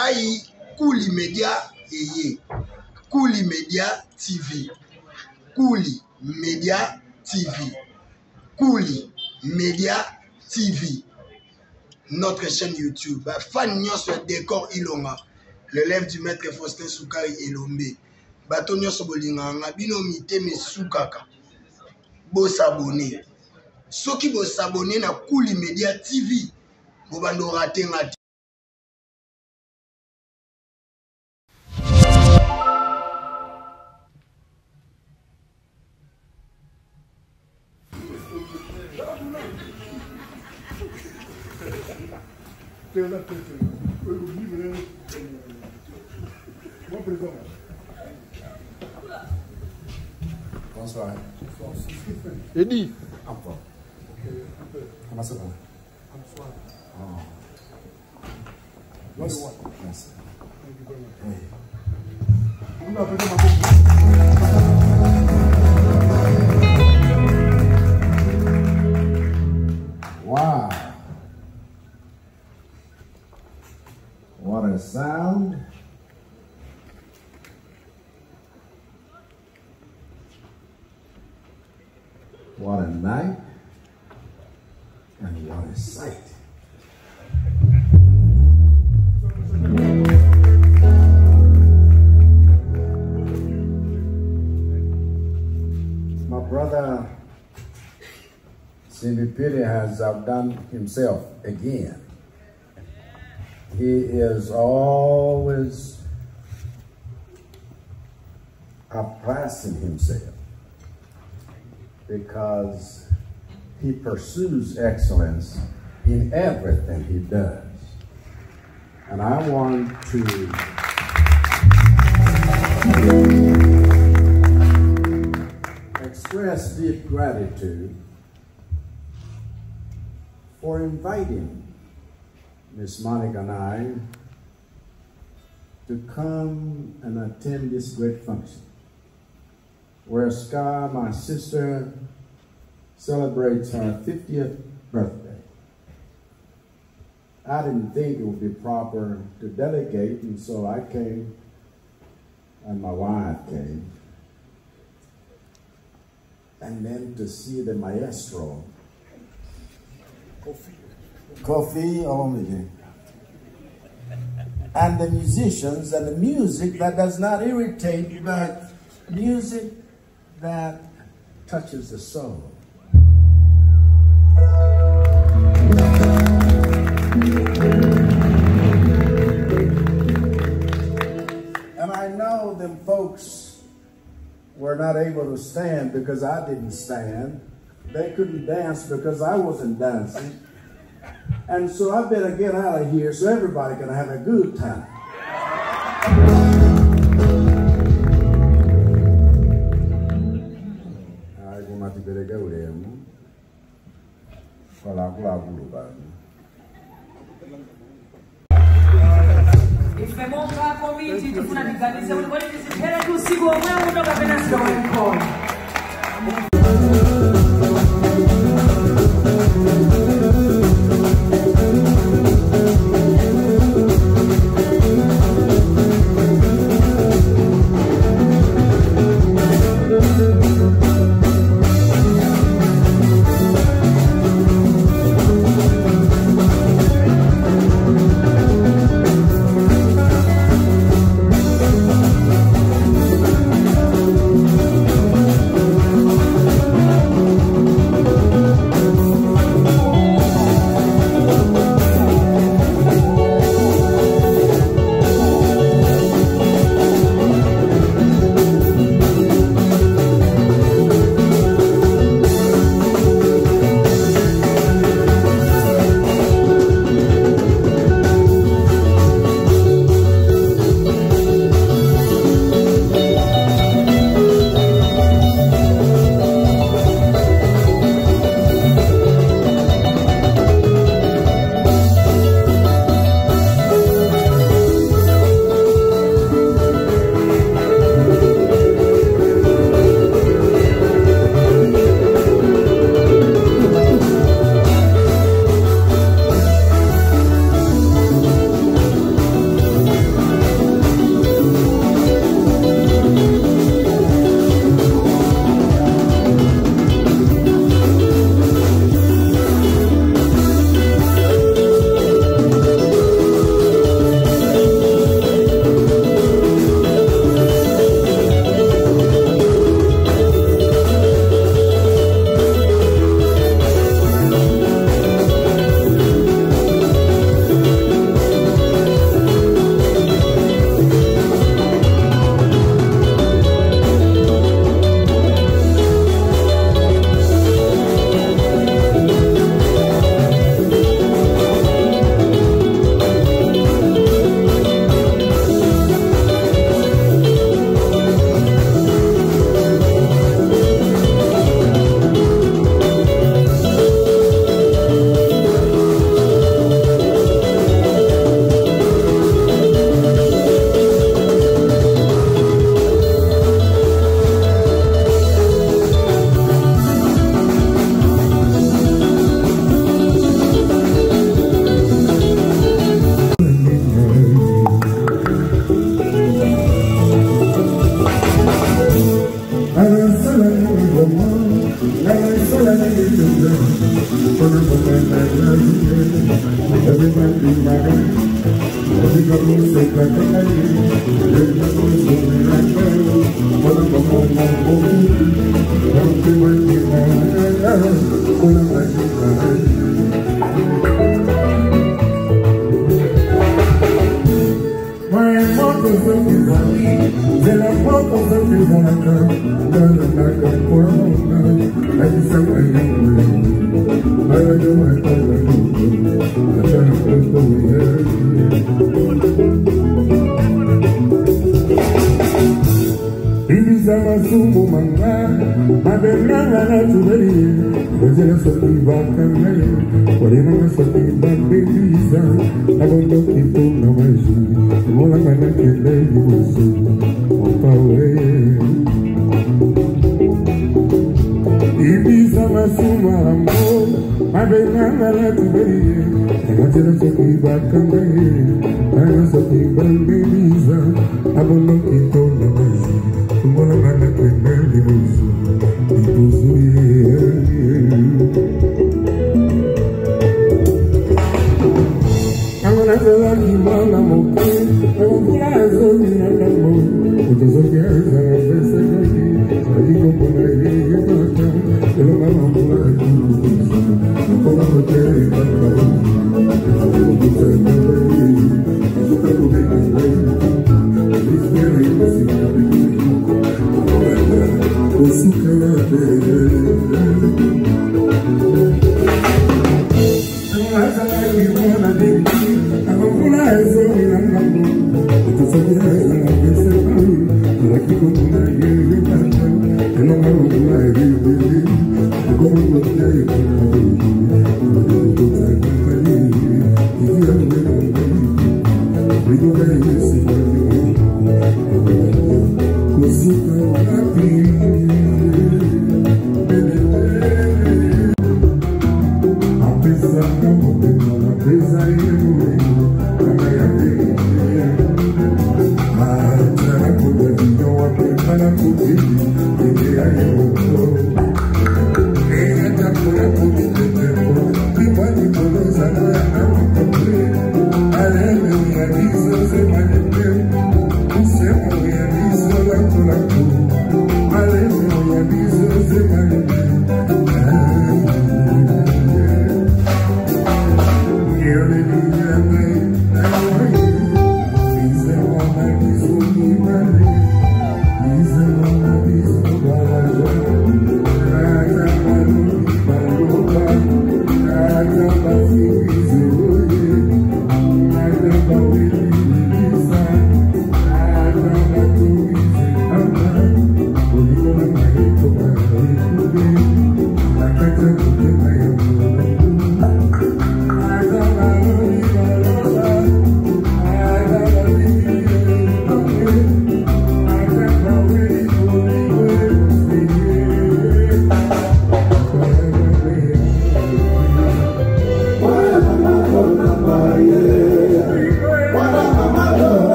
Aïe, Kouli Media Eye. Kouli Media TV. Kouli Media TV. Kouli Media TV. Notre chaîne YouTube. Fan Nyos décor Ilonga. L'élève du maître Faustin Soukari Elombe. Bato Nyos Bolinganga. Bino mite me soukaka. Bo s'abonner. Ceux qui vont s'abonner na Kouli Media TV. Bo bando raté ngati. Bonsoir. Eddie. Comment ça va? Bonsoir. Oh. Merci. Merci. Thank you very much. Hey. Wow. What a sound. What a night. And what a sight. My brother Simbipili has outdone himself again. He is always outclassing himself because he pursues excellence in everything he does. And I want to express deep gratitude for inviting Miss Monica and I to come and attend this great function, where Scar, my sister, celebrates her 50th birthday. I didn't think it would be proper to delegate, and so I came, and my wife came, and then to see the maestro, Koffi, Olomide, and the musicians and the music that does not irritate, but music that touches the soul. And I know them folks were not able to stand because I didn't stand. They couldn't dance because I wasn't dancing. And so I better get out of here so everybody can have a good time. I go mati better go there.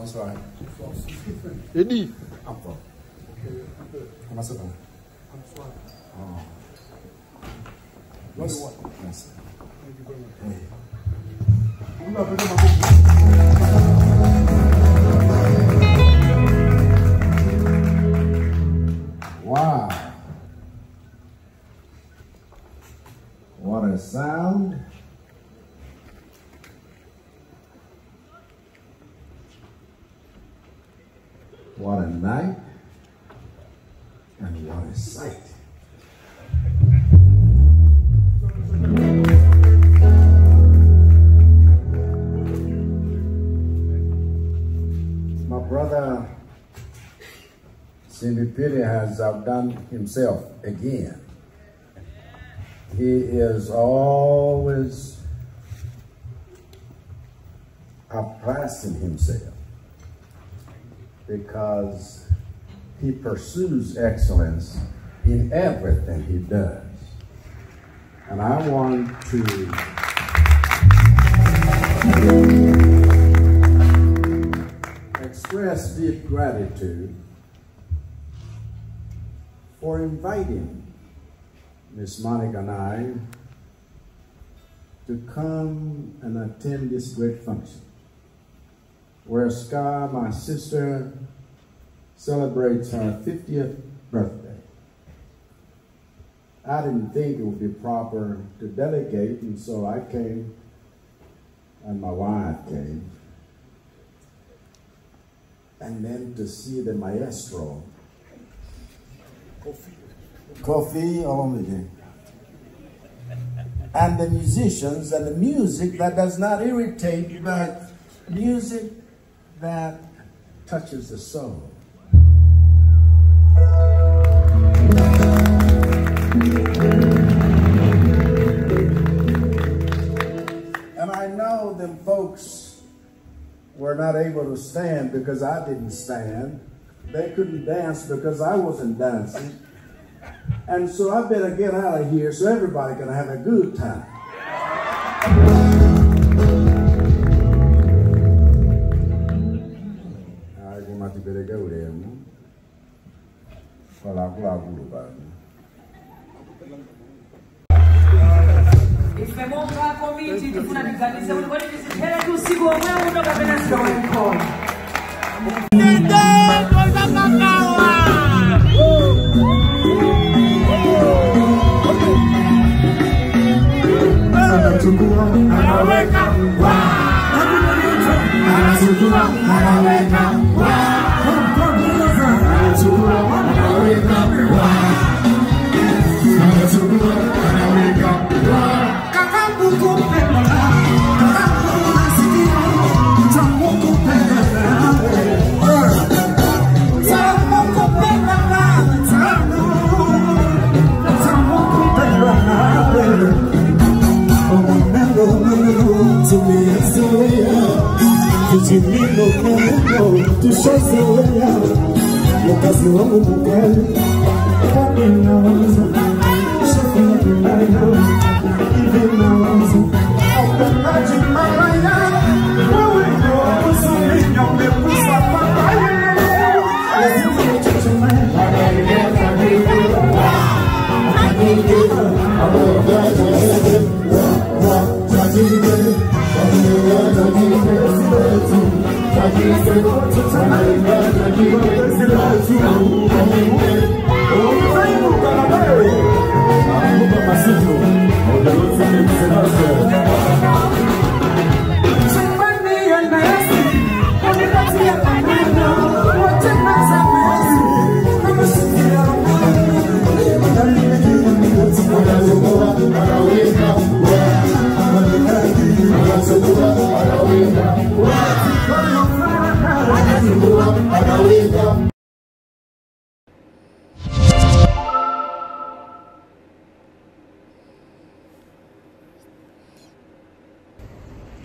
Bonsoir. Eddie. Encore. Comment ça va? Bonsoir. Oh. Merci. Merci. Thank you very much. Hey. Wow. What a sound. What a night. And what a sight. My brother Cindy Pity has outdone himself again. He is always outclassing himself because he pursues excellence in everything he does. And I want to express deep gratitude for inviting Miss Monica and I to come and attend this great function, where Scar, my sister, celebrates her 50th birthday. I didn't think it would be proper to delegate, and so I came, and my wife came, and then to see the maestro, Koffi, Olomide, and the musicians and the music that does not irritate, but music that touches the soul. And I know them folks were not able to stand because I didn't stand. They couldn't dance because I wasn't dancing. And so I better get out of here so everybody can have a good time. I better go there.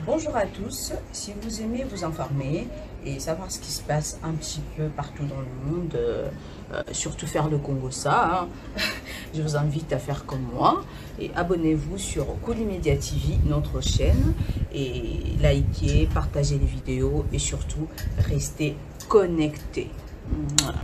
Bonjour à tous, si vous aimez vous informer et savoir ce qui se passe un petit peu partout dans le monde, surtout faire le Congo ça, hein, je vous invite à faire comme moi et abonnez-vous sur Olomide TV, notre chaîne, et likez, partagez les vidéos et surtout restez connectés. Voilà.